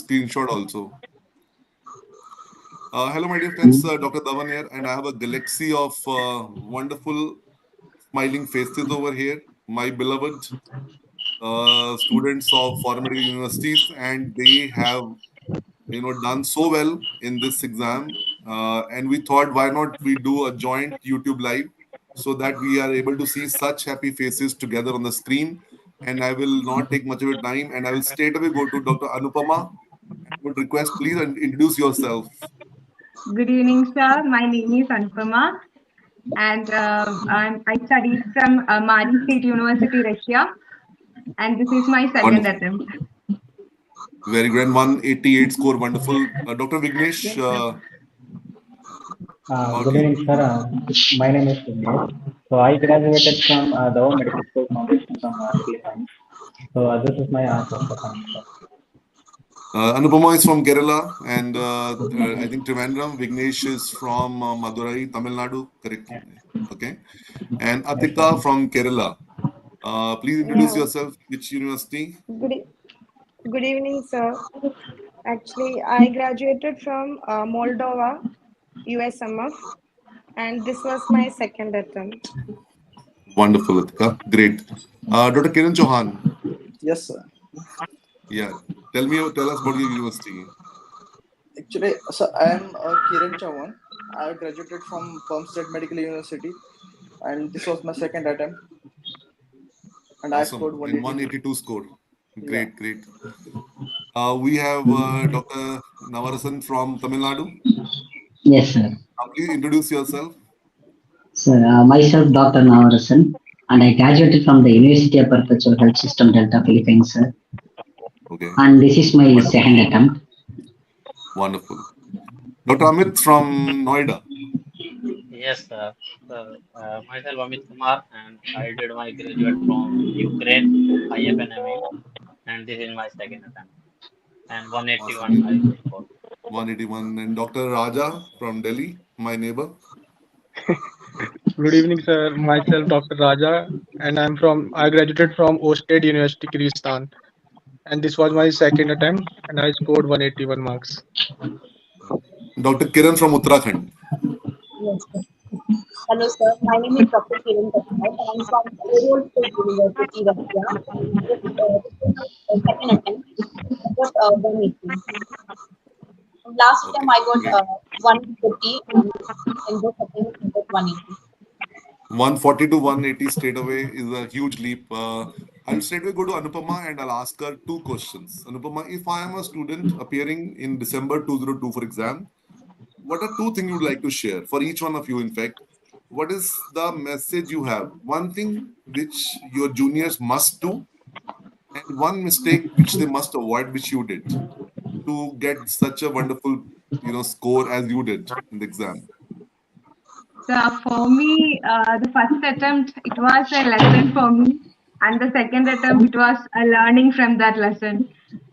screenshot also. Hello, my dear friends. Dr. Dhawan here, and I have a galaxy of wonderful smiling faces over here. My beloved students of foreign medical universities, and they have done so well in this exam. And we thought, why not we do a joint YouTube live so that we are able to see such happy faces together on the screen. And I will not take much of your time, and I will straight away go to Dr. Anupama. I would request, please introduce yourself. Good evening, sir. My name is Anupama, and I studied from Mali State University, Russia, and this is my second Wonderful. attempt. Very grand. 188 score. Wonderful. Dr. Vignesh, Yes, sir. about Good you. evening, sir. My name is Sunil. So I graduated from Dhawan Medical School Foundation from Philippines. So this is my first attempt, sir. Anupama is from Kerala, and I think Trivandrum. Vignesh is from Madurai, Tamil Nadu. Correct. Yeah. Okay. And Yes, sir. Atika from Kerala. Please introduce Yeah, yourself. Which university? good, e- good evening, sir. Actually, I graduated from Moldova, USMF, and this was my second attempt. Wonderful, Atika. Great. Dr. Kiran Chauhan. Yes, sir. Yeah. Tell us about your university. Actually, so I am Kiran Chavan. I graduated from Palm State Medical University, and this was my second attempt, and I Awesome. scored In 182. 182 score. Yeah. Great, great. We have Dr. Navarasan from Tamil Nadu. Yes, sir. Please introduce yourself. Sir, myself, Dr. Navarasan, and I graduated from the University of Perpetual Health System, Delta, Philippines, sir. Okay. And this is my Wonderful. second attempt. Wonderful. Dr. Amit from Noida. Yes, sir. So, myself Amit Kumar, and I did my graduate from Ukraine, IFNME, and this is my second attempt. And 181 Awesome. I scored. 181. And Dr. Raja from Delhi, my neighbor. Good evening, sir. Myself, Dr. Raja, and I graduated from State University, Kyrgyzstan, and this was my second attempt, and I scored 181 marks. Dr. Kiran from Uttarakhand. Yes, sir. Hello, sir. My name is Dr. Kiran Desai, and I'm from Oral State University, Russia. And this is my second attempt. I got 180. Last time Okay, I got great. 140, and in this attempt I got 180. 140 to 180 straight away is a huge leap. I'll straight away go to Anupama and I'll ask her two questions. Anupama, if I am a student appearing in December 2002 for exam, what are two things you would like to share for each one of you? In fact, what is the message you have? One thing which your juniors must do, and one mistake which they must avoid, which you did to get such a wonderful, score as you did in the exam. So for me, the first attempt it was a lesson for me, and the second attempt it was a learning from that lesson.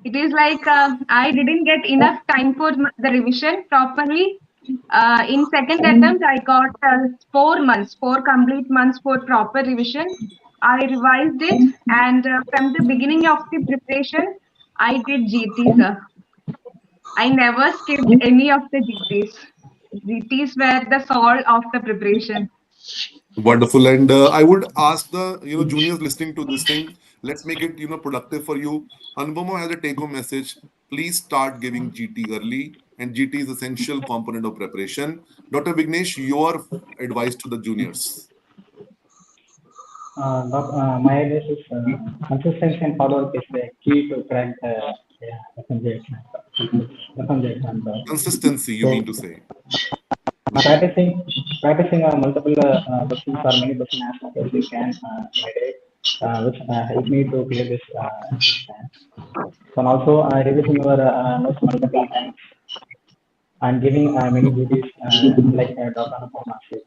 It is like I didn't get enough time for the revision properly. In second attempt, I got 4 months, 4 complete months for proper revision. I revised it, and from the beginning of the preparation, I did GT, sir. I never skipped any of the GTs. GTs were the soul of the preparation. Wonderful. And I would ask the juniors listening to this thing, let's make it productive for you. Anupama has a take-home message. Please start giving GT early, and GT is essential component of preparation. Dr. Vignesh, your advice to the juniors. My advice is consistency and hard work is the key to crack the FMGE exam. FMGE exam. Consistency, you mean So to say. practicing multiple questions or many questions as much as you can in a day, which help me to clear this exam. So and also reviewing your notes multiple times and giving many duties like Dr. Anupama said.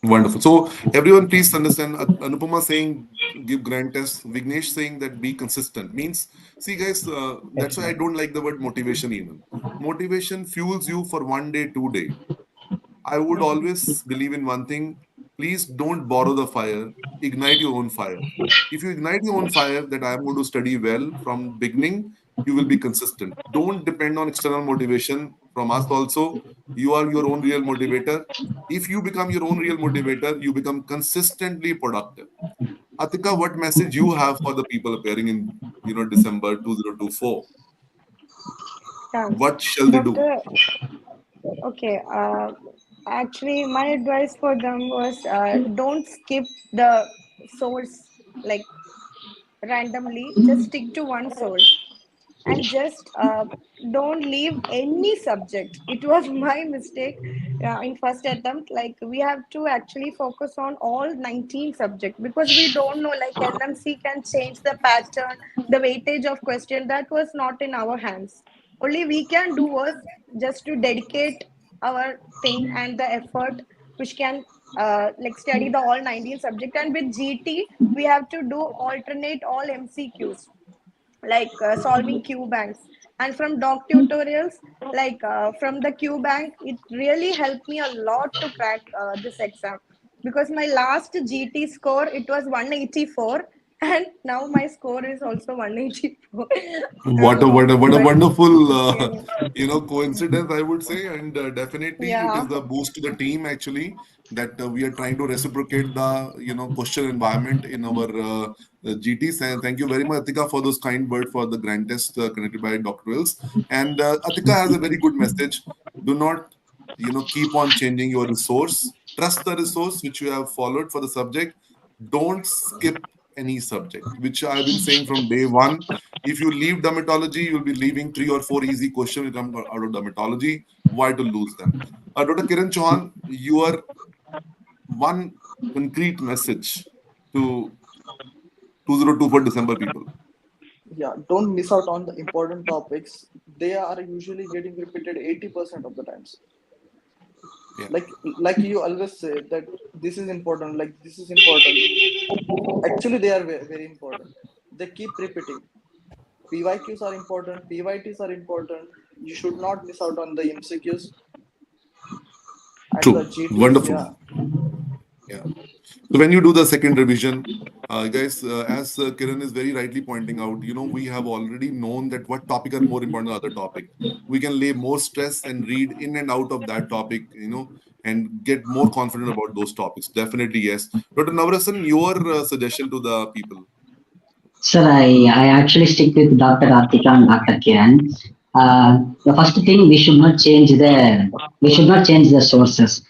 Wonderful. So everyone, please understand. Anupama saying give grand test. Vignesh saying that be consistent means. See, guys, Yes, that's why I sir. don't like the word motivation even. Motivation fuels you for 1 day, 2 day. I would always believe in one thing. Please don't borrow the fire. Ignite your own fire. If you ignite your own fire, that I am going to study well from beginning, you will be consistent. Don't depend on external motivation from us also. You are your own real motivator. If you become your own real motivator, you become consistently productive. Atika, what message you have for the people appearing in December 2024? Yeah, What shall they do? Doctor. Okay. Actually, my advice for them was don't skip the source like randomly. Just stick to one source and just don't leave any subject. It was my mistake in first attempt. Like we have to actually focus on all 19 subjects because we don't know. Like NMC can change the pattern, the weightage of question. That was not in our hands. Only we can do was just to dedicate our thing and the effort which can like study the all 19 subject. And with GT we have to do alternate all MCQs like solving Q banks. And from doc tutorials, like from the Q bank, it really helped me a lot to crack this exam because my last GT score it was 184, and now my score is also 184. What a what a what a But wonderful yeah, coincidence, I would say, and definitely it yeah, is the boost to the team actually that we are trying to reciprocate the question environment in our GTs. And thank you very much, Atika, for those kind words for the grand test connected by Dr. Wills. And Atika has a very good message. Do not keep on changing your resource. Trust the resource which you have followed for the subject. Don't skip any subject, which I've been saying from day one. If you leave dermatology, you'll be leaving 3 or 4 easy questions will come out of dermatology. Why to lose them? Dr. Kiran Chauhan, your one concrete message to 2024 December people. Yeah, don't miss out on the important topics. They are usually getting repeated 80% of the times. Yeah. Like you always say that this is important, like this is important. Actually, they are very important. They keep repeating. PYQs are important, PYTs are important. You should not miss out on the MCQs and the True. GTs. Wonderful. Yeah, Yeah. So when you do the second revision, guys, as Kiran is very rightly pointing out, we have already known that what topic are more important than other topic. We can lay more stress and read in and out of that topic, and get more confident about those topics. Definitely, yes. Dr. Navarasan, your suggestion to the people. Sir, I actually stick with Dr. Artika and Dr. Kiran. The first thing we should not change the sources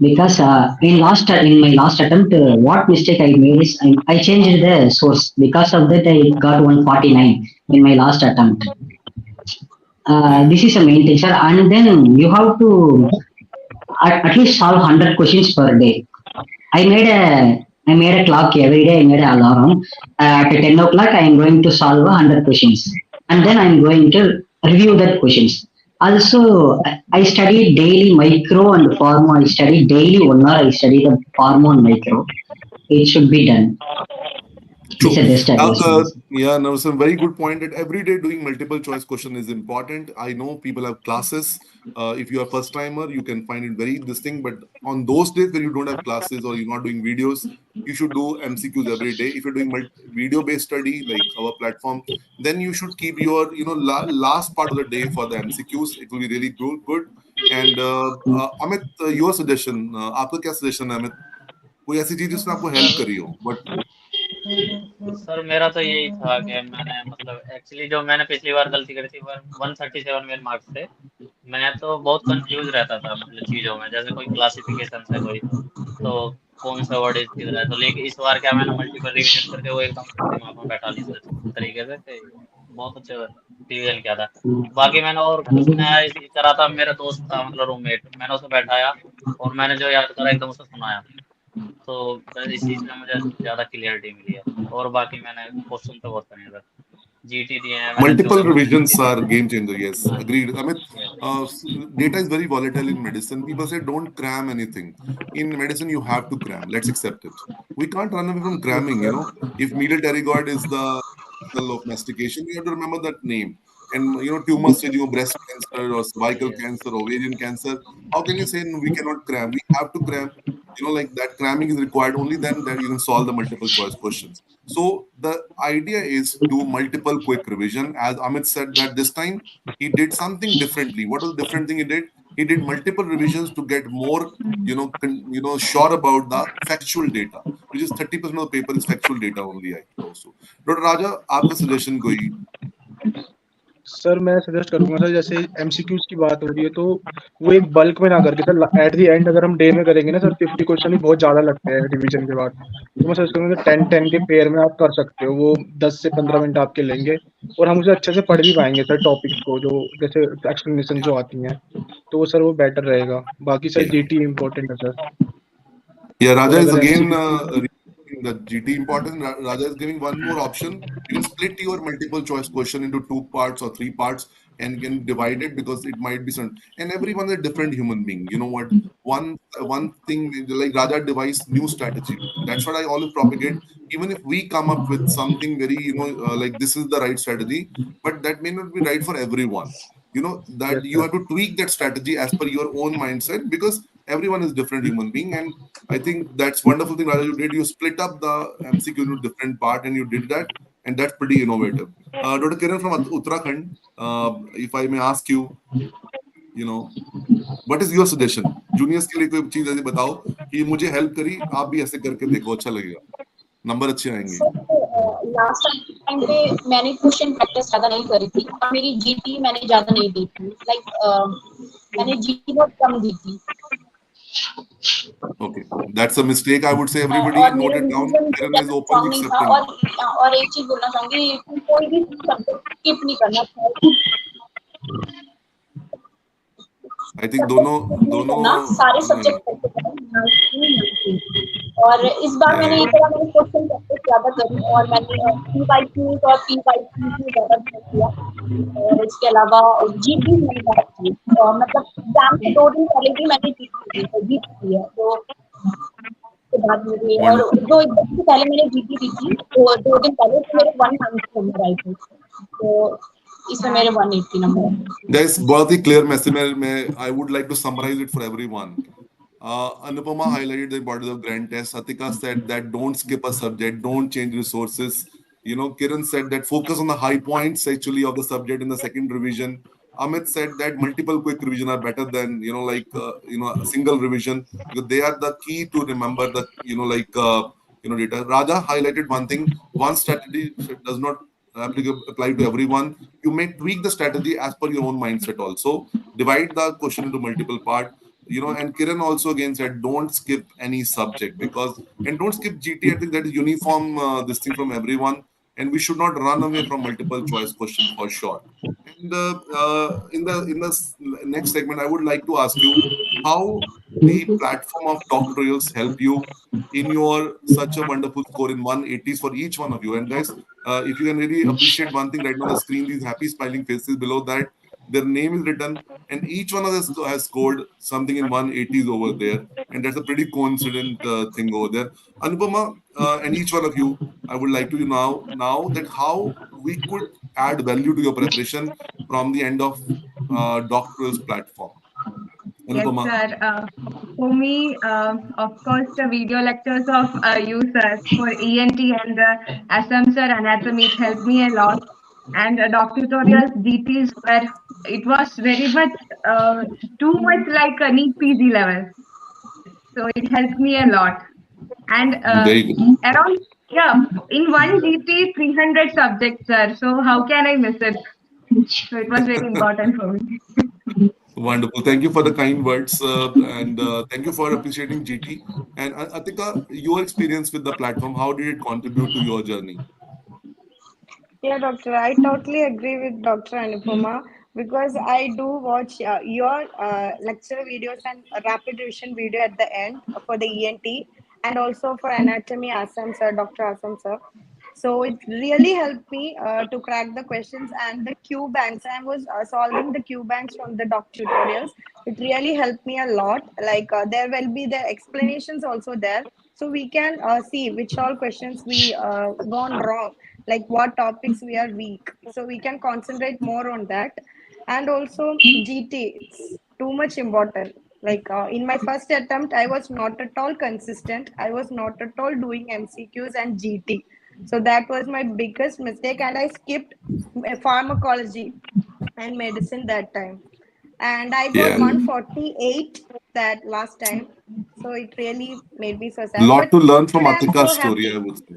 because in my last attempt, what mistake I made is I changed the source. Because of that, I got 149 in my last attempt. Yeah. This is a main thing, sir. And then you have to at least solve 100 questions per day. I made a clock every day. I made an alarm. At 10 o'clock, I am going to solve 100 questions, and then I am going to review that questions. Also, I study daily micro and pharma. I study daily 1 hour. I study the pharma and micro. It should be done. It's True. a best advice. Yeah, no, some very good point that every day doing multiple choice question is important. I know people have classes. If you are first timer, you can find it very distinct. But on those days when you don't have classes or you're not doing videos, you should do MCQs every day. If you're doing video based study like our platform, then you should keep your last part of the day for the MCQs. It will be really good. And Amit, your suggestion, आपका क्या suggestion है, Amit? कोई ऐसी चीज जिसने आपको help sir करी हो? But सर मेरा तो यही था कि मैंने मतलब एक्चुअली जो मैंने पिछली बार गलती करी थी 137 मेरे मार्क्स थे। मैं तो बहुत कंफ्यूज रहता था मतलब चीजों में, जैसे कोई क्लासिफिकेशन है कोई, तो कौन सा वर्ड इज किधर है। तो लेकिन इस बार क्या मैंने मल्टीपल रिवीजन करके वो एकदम दिमाग में बैठा ली सर तरीके से कि बहुत अच्छा रिवीजन किया था। बाकी मैंने और कुछ नया करा था, मेरा दोस्त था मतलब रूममेट, मैंने उसे बैठाया और मैंने जो याद करा एकदम उसे सुनाया। तो इस चीज में मुझे ज्यादा क्लियरिटी मिली है। और बाकी मैंने क्वेश्चन तो बहुत करे सर, जीटी दिए हैं मैंने, जो multiple है वो revisions जीटी दिए are हैं। game changer. Yes, हाँ agreed. Amit, yes, data is very volatile in medicine. People say don't cram anything. In medicine, you have to cram. Let's accept it. We can't run away from yes, cramming. sir. If metal pterygoid is the signal of mastication, you have to remember that name. and tumor stage, breast cancer or cervical Yes. cancer, ovarian cancer. How can you say no, we cannot cram? We have to cram. Like that cramming is required. Only then that you can solve the multiple choice questions. So the idea is do multiple quick revision. As Amit said that this time he did something differently. What was the different thing he did? He did multiple revisions to get more, sure about the factual data, which is 30% of the paper is factual data only. I also, Dr. Raja, आपका suggestion कोई? Sir मैं suggest करूंगा sir, जैसे MCQs की बात हो रही है तो वो एक बल्क में ना करके सर एट द एंड अगर हम डे में करेंगे ना सर 50 क्वेश्चन भी बहुत ज्यादा लगते हैं रिवीजन के बाद। तो मैं सजेस्ट करूंगा 10-10 के पेयर में आप कर सकते हो, वो 10 से 15 मिनट आपके लेंगे और हम उसे अच्छे से पढ़ भी पाएंगे सर टॉपिक्स को, जो जैसे एक्सप्लेनेशन जो आती हैं, तो वो सर वो बेटर रहेगा। बाकी सर Yeah. जीटी इम्पोर्टेंट है सर। Yeah, और Raja is अगर again MCQ repeating the GT importance. Raja is giving one more option. You can split your multiple choice question into two parts or three parts and can divide it because it might be certain. And everyone is a different human being. You know what? One thing like Raja devised new strategy. That's what I always propagate. Even if we come up with something very like this is the right strategy, but that may not be right for everyone. That yes you sir. have to tweak that strategy as per your own mindset because everyone is different human being. And I think that's wonderful thing Raja you did. You split up the MCQ into different part and you did that, and that's pretty innovative. Dr. Kiran from Uttarakhand, if I may ask you, you know, what is your suggestion? Juniors के लिए कोई चीज ऐसी बताओ कि मुझे help करी, आप भी ऐसे करके देखो, अच्छा लगेगा, नंबर अच्छे आएंगे. सर लास्ट टाइम पे मैंने क्वेश्चन प्रैक्टिस ज्यादा नहीं करी थी और मेरी जीटी मैंने ज्यादा नहीं दी थी, मैंने जीटी बहुत कम दी थी। Okay, that's a mistake. I would say everybody और note मेरा it down. Revision Kiran is ज्यादा openly स्ट्रांग नहीं था। accepting. और एक चीज बोलना चाहूंगी कि कोई भी सब्जेक्ट स्किप नहीं करना चाहिए, I think सब्जेक्ट दोनों स्किप नहीं दोनों करना, सारे yeah, सब्जेक्ट पढ़ते करना। और इस बार yeah, मैंने yeah. ये करा, मैंने क्वेश्चन प्रैक्टिस ज्यादा करी और मैंने पीवाईक्यूज और पीवाईक्यूज में ज्यादा ध्यान दिया। और इसके अलावा जीपी मैंने बहुत की, और मतलब एग्जाम से 2 दिन पहले भी मैंने जीपी की है। तो उसके बाद मेरे और Wonderful. जो एग्जाम से पहले मैंने जीपी दी थी, तो 2 दिन पहले तो मेरे 190 नंबर आए थे, तो इसमें मेरे 180 नंबर आए। Guys, बहुत ही clear message में I would like to summarize it for everyone. Anupama highlighted the importance of grand tests. Atika said that don't skip a subject, don't change resources. Kiran said that focus on the high points actually of the subject in the second revision. Amit said that multiple quick revision are better than a single revision because they are the key to remember the data. Raja highlighted one thing: one strategy does not apply to everyone. You may tweak the strategy as per your own mindset. Also, divide the question into multiple parts. And Kiran also again said don't skip any subject because and don't skip GT. I think that is uniform this thing from everyone, and we should not run away from multiple choice question for sure. And next segment, I would like to ask you how the platform of doctorals help you in your such a wonderful score in 180s for each one of you. And guys, if you can really appreciate one thing right now on the screen, these happy smiling faces below that, their name is written, and each one of us has scored something in 180s over there, and that's a pretty coincident thing over there. Anupama, and each one of you, I would like to now that how we could add value to your preparation from the end of doctor's platform. Yes, Anupama. sir. For me, of course, the video lectures of you, sir, for ENT and SM, sir, anatomy, it helped me a lot. And doctor tutorials, DTs, where it was very much, too much like a neat PG level. So it helped me a lot. And Very good. around, yeah, in one GT, 300 subjects, sir. So how can I miss it? So it was very important for me. Wonderful. Thank you for the kind words and thank you for appreciating GT. And Atika, your experience with the platform, how did it contribute to your journey? Yeah, doctor, I totally agree with Dr. Anupama because I do watch your lecture videos and rapid revision video at the end for the ENT and also for anatomy Assam sir, Dr. Assam sir. So it really helped me to crack the questions and the Q banks. I was solving the Q banks from the doc tutorials. It really helped me a lot. Like there will be the explanations also there, so we can see which all questions we gone wrong. like what topics we are weak, so we can concentrate more on that. And also GT, it's too much important. Like in my first attempt, I was not at all consistent. I was not at all doing MCQs and GT. So that was my biggest mistake, and I skipped pharmacology and medicine that time. And I got Yeah. 148 that last time. So it really made me so sad. Lot But to learn from today I'm Atika's so story, I happy. would say.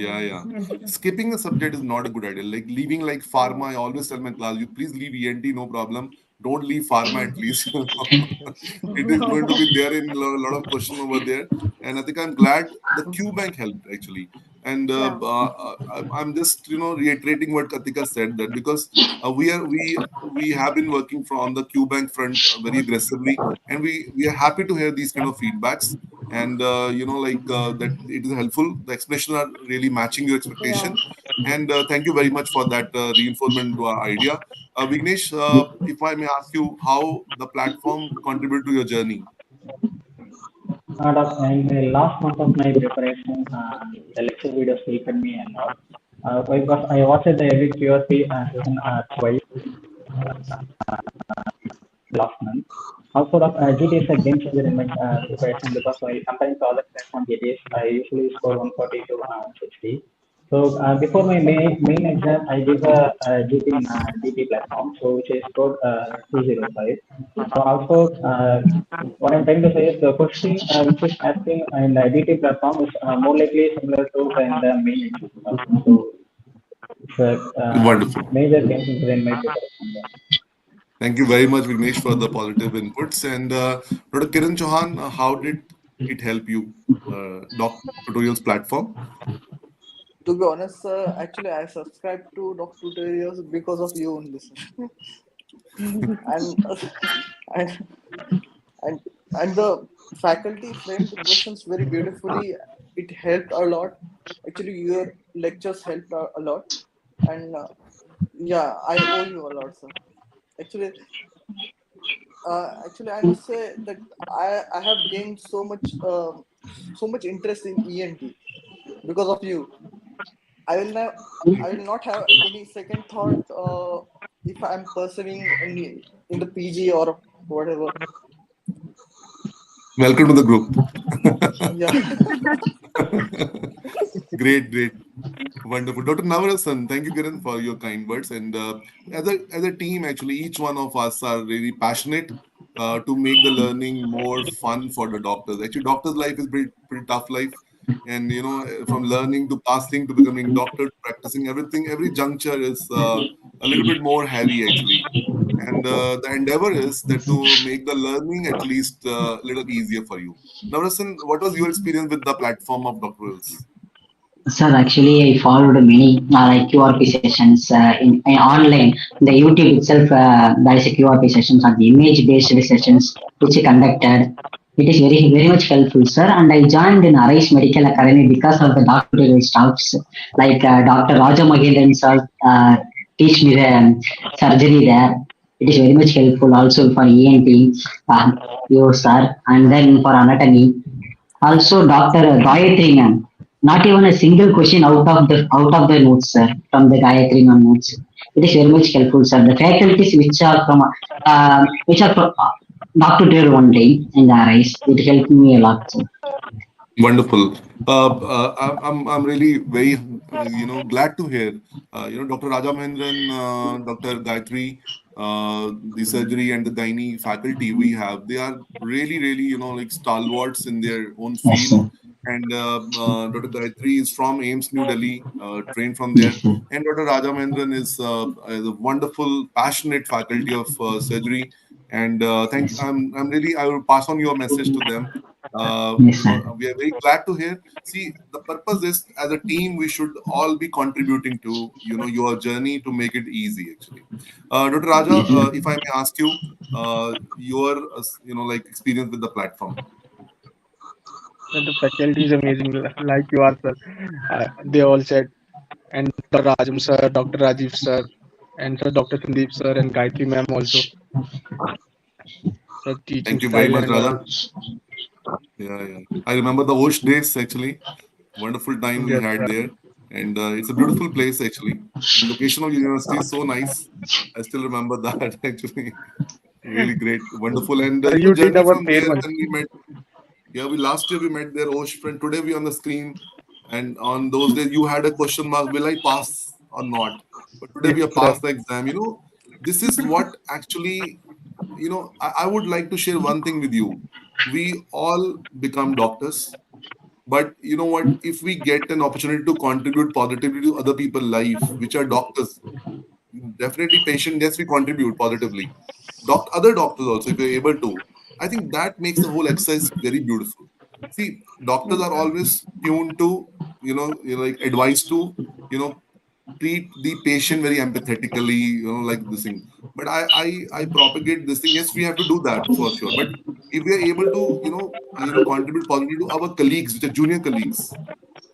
Yeah, Mm. yeah. Skipping a subject is not a good idea. Like leaving like pharma, I always tell my class, you please leave ENT, no problem. Don't leave pharma at least. It is going to be there in a lot of question over there. And I think I'm glad the Q Bank helped actually. And Yeah. I'm just reiterating what Katika said, that because we have been working from on the Q Bank front very aggressively, and we are happy to hear these kind of feedbacks. And that it is helpful. The explanation are really matching your Yeah. expectation, and thank you very much for that reinforcement to our idea. Vignesh, if I may ask you, how the platform contribute to your journey? In the last month of my preparation, the lecture videos helped me a lot. Because I watched the every QRP session twice last month. Also, GT is a game changer in my preparation because while comparing to other platform GTs, I usually score 140 to 160. So before my main exam, I did a GT in GT platform, so which I scored 205. So also, what I'm trying to say is the question which is asking in the DT platform is more likely similar to in the main exam platform. So it's a Wonderful. major game changer in my preparation. Thank you very much, Vignesh, for the positive inputs. And Dr. Kiran Chauhan, how did it help you, Doc Tutorials platform? To be honest, sir, actually, I subscribed to Doc Tutorials because of you only, sir. and and and and the faculty framed the questions very beautifully. It helped a lot. Actually, your lectures helped a lot, and yeah, I owe you a lot, sir. Actually, actually, I must say that I have gained so much interest in ENT because of you. I will now I will not have any second thought if I'm pursuing in the PG or whatever. Welcome to the group. Yeah. Great, great. Wonderful. Dr. Navarasan, thank you, Kiran, for your kind words. And as a team, actually, each one of us are really passionate to make the learning more fun for the doctors. Actually, doctor's life is pretty tough life. And, from learning to passing to becoming doctor, to practicing everything, every juncture is a little bit more heavy, actually. And the endeavor is that to make the learning at least a little easier for you. Navarasan, what was your experience with the platform of doctorals? Sir, actually, I followed many like QRP sessions in online. The YouTube itself, there is a QRP sessions or the image-based sessions which I conducted. It is very much helpful, sir. And I joined in Arise Medical Academy because of the doctoral staffs like Dr. Raja Mahendran sir teach me the surgery there. It is very much helpful also for ENT, you sir, and then for anatomy. Also, Dr. Gayatri ma'am, not even a single question out of the notes, sir, from the Gayatri ma'am notes. It is very much helpful, sir. The faculties which are from Dr. Taylor only in the RIs, it helped me a lot, sir. Wonderful. I'm really very glad to hear Dr. Raja Mahendran, Dr. Gayatri, the surgery and the gynae faculty we have. They are really like stalwarts in their own Yes, field. sir. And Dr. Gayatri is from AIMS New Delhi, trained from there. Yes, sir. And Dr. Raja Mahendran is a wonderful, passionate faculty of surgery. And Yes, sir. I will pass on your message to them. Yes, sir. We are very glad to hear. See, the purpose is as a team, we should all be contributing to your journey to make it easy. Actually, Dr. Raja, Yes, sir. if I may ask you, your like experience with the platform. And the faculty is amazing, like you are, sir. They all said, and Dr. Rajam sir, Dr. Rajiv sir, and sir Dr. Sandeep sir, and Gayatri ma'am also. The teaching Thank you very style much, and all. Raja. Yeah, yeah. I remember the OSH days actually. Wonderful time we Yes, had sir. there. and it's a beautiful place actually. And location of university is so nice. I still remember that actually. Really great, wonderful, and You did journey our from there. farewell. Then we met. Yeah, we last year we met there, Osh friend. Today we on the screen, and on those days you had a question mark: Will I pass or not? But today Yes, we have sir. passed the exam. This is what actually. I would like to share one thing with you. We all become doctors, but you know what? If we get an opportunity to contribute positively to other people's life, which are doctors, definitely patient, yes, we contribute positively. Other doctors also, if you're able to. I think that makes the whole exercise very beautiful. See, doctors Yes, are sir. always tuned to, like advised to, you know, treat the patient very empathetically, like this thing. But I propagate this thing. Yes, we have to do that for sure. But if we are able to, contribute positively to our colleagues, which are junior colleagues,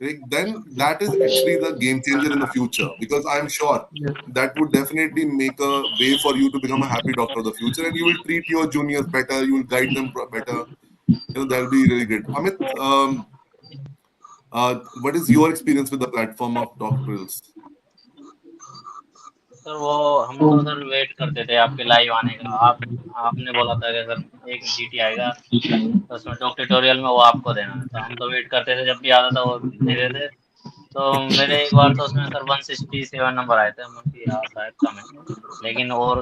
right, then that is actually the game changer in the future, because I'm sure Yes. that would definitely make a way for you to become a happy doctor of the future, and you will treat your juniors better, you will guide them better. That'll be really great. Amit, what is your experience with the platform of doctorals? Sir वो हम तो sir wait करते थे आपके live आने का। आपने बोला था कि सर एक जीटी आएगा तो उसमें डॉक्टोरियल में वो आपको देना है, तो हम तो वेट करते थे, जब भी आता था वो देते थे। तो मेरे एक बार तो उसमें सर 167 नंबर आए थे, मुझे याद शायद कम है, लेकिन और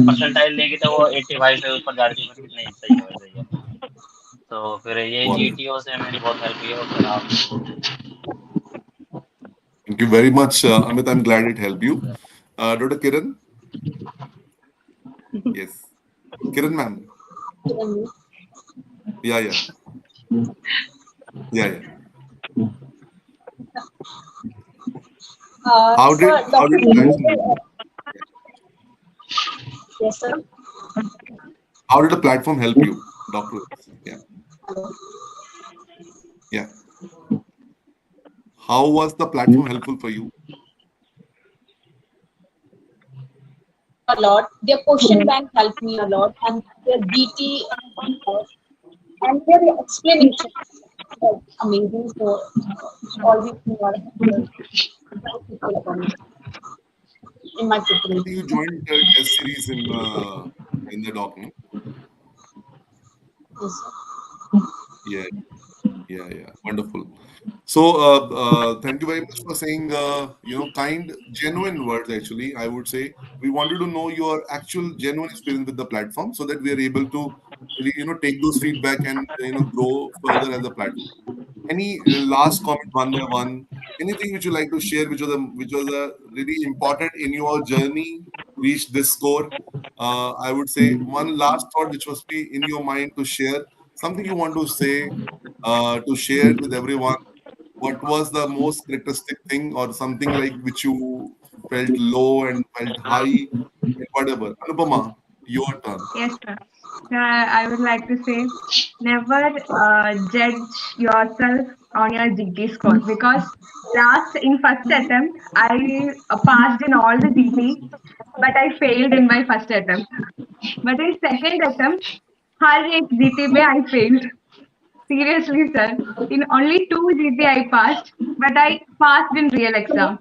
परसेंटाइल देखी तो वो 85 से ऊपर जा रही थी, पर नहीं, सही है, सही है। तो फिर ये Wonderful. जीटीओ से मेरी बहुत हेल्प हुई है, और फिर आप। Thank you very much, Amit. I'm glad it helped you. Dr. Kiran? Yes. Kiran, ma'am. Yeah, yeah. Yeah, yeah. How did Sir, how Dr. did the platform help you? Yes, sir. How did the platform help you, Doctor? Yeah, yeah. How was the platform helpful for you? A lot. Their question bank helped me a lot, and their GT and their explanation was amazing. So all these things are beneficial for me in my I preparation. think you joined the test series in the document. Yes, Yeah, yeah, yeah. Wonderful. So, thank you very much for saying, kind, genuine words. Actually, I would say we wanted to know your actual, genuine experience with the platform, so that we are able to, take those feedback and grow further as a platform. Any last comment, one by one? Anything which you like to share, which was really important in your journey to reach this score? I would say one last thought which must be in your mind to share. Something you want to say, to share it with everyone. What was the most characteristic thing, or something like which you felt low and felt high, and whatever? Anupama, your turn. Yes, sir. I would like to say never judge yourself on your GT score, because last in first attempt I passed in all the GT, but I failed in my first attempt. But in second attempt, हर एक GT में I failed. Seriously, sir. In only two GT I passed, but I passed in real exam.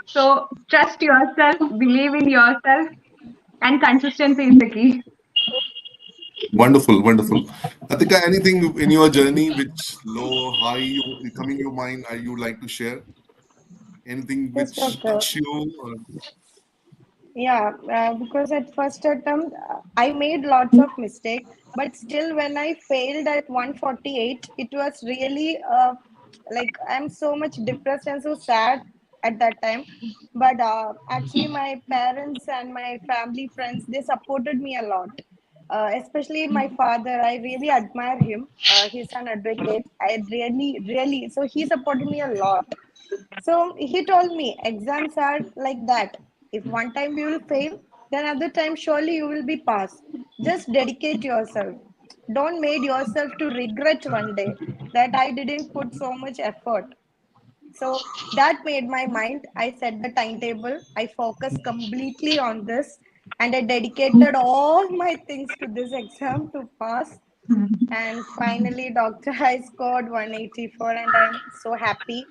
So trust yourself, believe in yourself, and consistency is the key. Wonderful, wonderful. Atika, anything in your journey which low, high, coming your mind, you like to share? Anything Yes, which doctor. touch you? Yeah, because at first attempt I made lots of mistakes, but still when I failed at 148, it was really like I'm so much depressed and so sad at that time. But actually, my parents and my family friends, they supported me a lot. Especially my father, I really admire him. He's an advocate. I really, really, so he supported me a lot. So he told me exams are like that. If one time you will fail, then other time surely you will be passed. Just dedicate yourself. Don't make yourself to regret one day that I didn't put so much effort. So that made my mind. I set the timetable. I focused completely on this, and I dedicated all my things to this exam to pass. And finally, Doctor, I scored 184, and I'm so happy.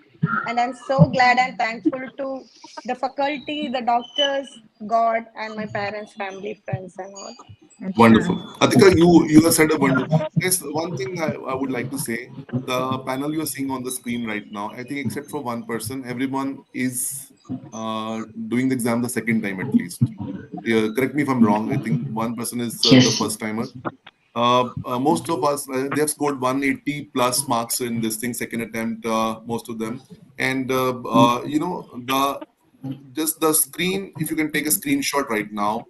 And I'm so glad and thankful to the faculty, the doctors, God, and my parents, family, friends, and all. Yes, sir. Wonderful. Atika, you have said a wonderful. Yes, one thing I would like to say, the panel you are seeing on the screen right now, I think except for one person, everyone is doing the exam the second time at least. Yeah, correct me if I'm wrong. I think one person is the Yes. first timer. Most of us, they have scored 180 plus marks in this thing, second attempt, most of them. And, the just the screen, if you can take a screenshot right now,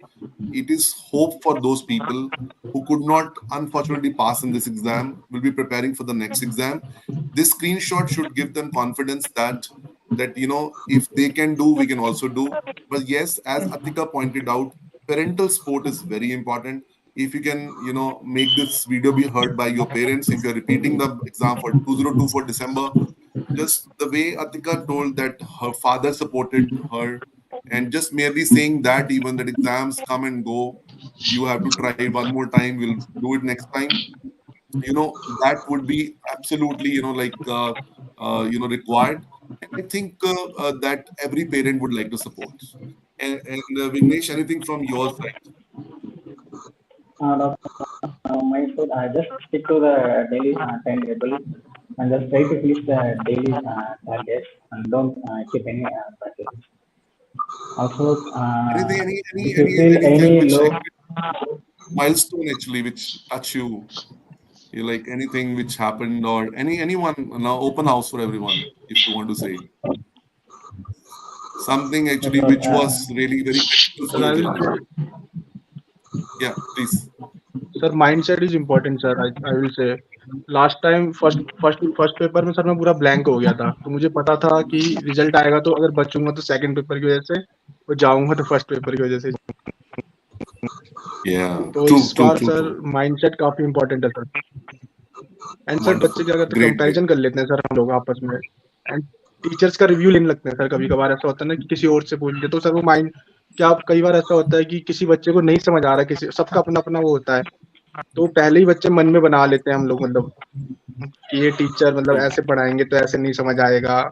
it is hope for those people who could not unfortunately pass in this exam, will be preparing for the next exam. This screenshot should give them confidence that if they can do, we can also do. But yes, as Atika pointed out, parental support is very important. If you can make this video be heard by your parents, if you're repeating the exam for 2024 December, just the way Atika told that her father supported her, and just merely saying that even that exams come and go, you have to try one more time, we'll do it next time. That would be absolutely required. And I think that every parent would like to support. And Vignesh, anything from your side? My food, just stick to the daily timetable and just try to finish the daily targets and don't keep any practices. Also, Anything, any if you feel anything any which low, milestone actually which touch you like anything which happened, or anyone now, open house for everyone if you want to say something actually so, which was really very critical for Sir, your I will journey. say, Yeah, please. sir, mindset is important, sir. I will say, last time first paper में sir मैं पूरा blank हो गया था, तो मुझे पता था कि रिजल्ट आएगा तो अगर बचूंगा तो सेकंड पेपर की वजह से, और जाऊंगा तो फर्स्ट पेपर की वजह से। Yeah, तो true, इस true, बार true, सर true. माइंडसेट काफी इंपॉर्टेंट है सर। And sir Wonderful. बच्चे क्या करते हैं, Great, great. कंपैरिजन कर लेते हैं सर हम लोग आपस में, एंड टीचर्स का रिव्यू लेने लगते हैं सर। कभी कभार ऐसा होता है ना कि किसी और से पूछ ले, तो सर वो माइंड क्या, कई बार ऐसा होता है कि किसी बच्चे को नहीं समझ आ रहा, किसी सबका अपना अपना वो होता है, तो पहले ही बच्चे मन में बना लेते हैं हम लोग, मतलब कि ये टीचर मतलब True. ऐसे पढ़ाएंगे तो ऐसे नहीं समझ आएगा।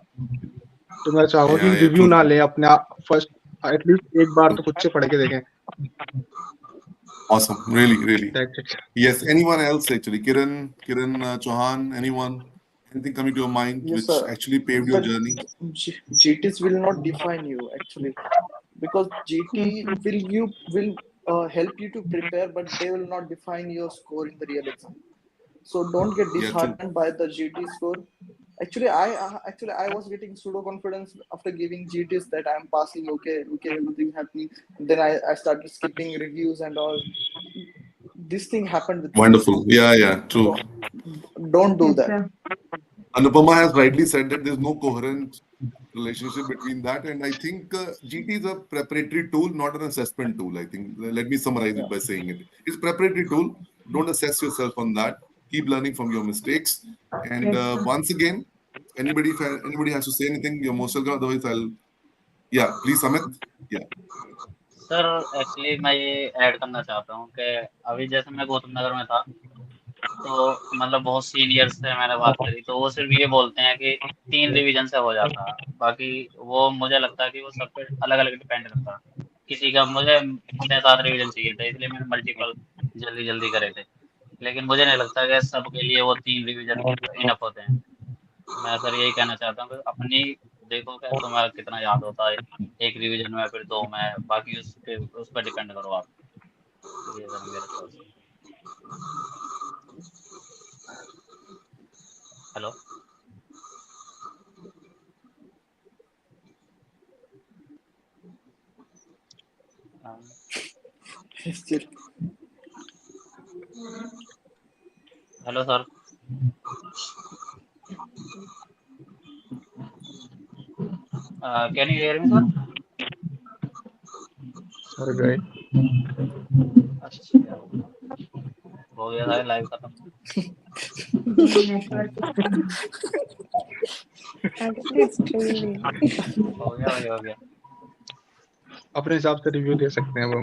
तो मैं चाहूंगा Yeah, कि yeah, रिव्यू true, ना true, लें अपने आप, फर्स्ट एटलीस्ट एक बार true. तो खुद से पढ़ के देखें। Awesome. Really, really. That's it. Yes. Anyone else actually? Kiran Chauhan, anyone? Anything coming to your mind Yes, which sir. actually paved your The journey? GTs will not define you actually, because Yes, GT sir. will help you to prepare, but they will not define your score in the real exam. So don't get Yeah, true. disheartened by the GT score. Actually I was getting pseudo confidence after giving GTs that I'm passing, okay, everything happening. Then I started skipping reviews and all. This thing happened with me. Wonderful. Yeah, yeah, true. Don't do Yes, that. sir. Anupama has rightly said that there's no coherent relationship between that. And I think GT is a preparatory tool, not an assessment tool. I think, let me summarize it Yeah. by saying it's preparatory tool. Don't assess yourself on that. Keep learning from your mistakes. And Yes, sir. once again, anybody has to say anything, you're most welcome. Otherwise, yeah, please, Amit. Yeah, sir actually मैं ये add करना चाहता हूँ कि अभी जैसे मैं गौतम नगर में था, तो मतलब बहुत सीनियर्स से मैंने बात करी, तो वो सिर्फ ये बोलते हैं कि 3 रिवीजन से हो जाता है। बाकी वो मुझे लगता है कि वो सब पे अलग अलग डिपेंड करता है। किसी का, मुझे 6-7 रिवीजन चाहिए था, इसलिए मैंने मल्टीपल जल्दी जल्दी करे थे, लेकिन मुझे नहीं लगता कि सबके लिए वो 3 रिवीजन इनफ होते हैं। मैं सर यही कहना चाहता हूँ कि अपनी देखो कि तुम्हें कितना याद होता है, एक रिवीजन में फिर 2 में, बाकी उस पर डिपेंड करो आप। ये सर मेरे thoughts. Hello. Still. Hello sir. Can you hear me sir? Sir गए। अच्छा, हो गया था लाइव खत्म। Network. Actually, it's truly. हो गया। अपने हिसाब से रिव्यू दे सकते हैं वो।